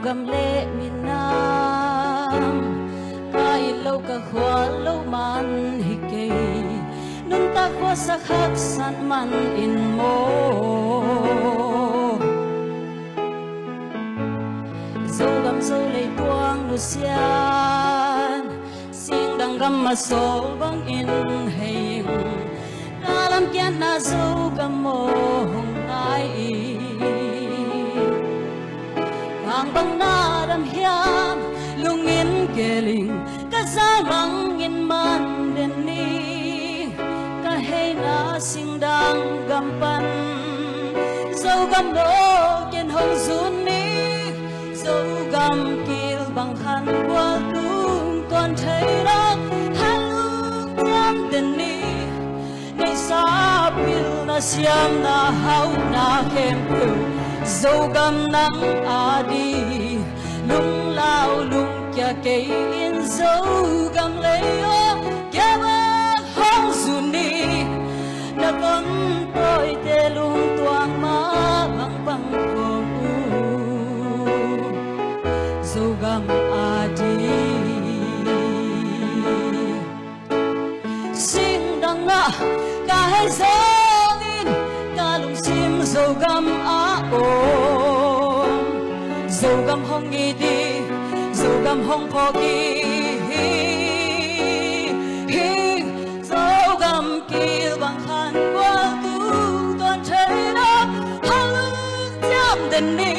gam lệ miền Nam kai lâu cả khóa lâu man hi kê nun ta khóa sắc hấp san man in mô dâu gam dâu lệ buông nu xian sing đằng gam mà sol bang in hình kalam kian na dâu gam mô hồng ai ang bang na dam hiam lungin geling ka zarang in man den ni ka hey na sing dang gampan dâu gam lo ken hong zun ni dâu gam kil bang han wal tung kon thei rak haluk tam den ni nei sa pil na siam na hau na kem pu dâu gam nắng đi lung lao lung kia cây in dâu gam lấy ô kia bơ hong dùn đi đã vẫn tôi tê lung toang má băng băng khổ dâu gam đi xin đằng ngã cả hai dâu in cả lung sim dâu gam dâu gam hong nghi đi dâu gam hong phò kỳ dâu gam kia bằng hàn qua tu toàn thế đó hăng chạm đến đi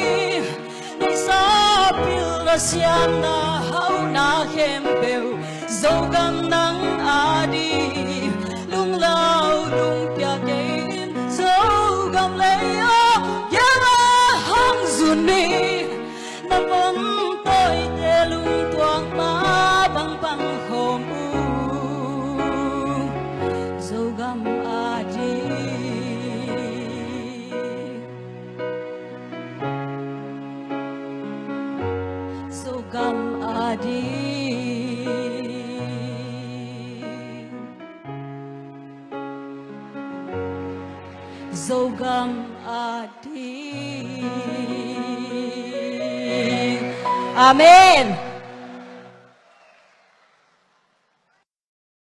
đi xa pil ra xian na hau na khem bèo dâu gam nắng đi lung lao lung kia cây dâu gam lấy đi na vẫn tôi tê lung toang má băng băng khom dâu gam đi dâu gam đi dâu gam đi. Amen.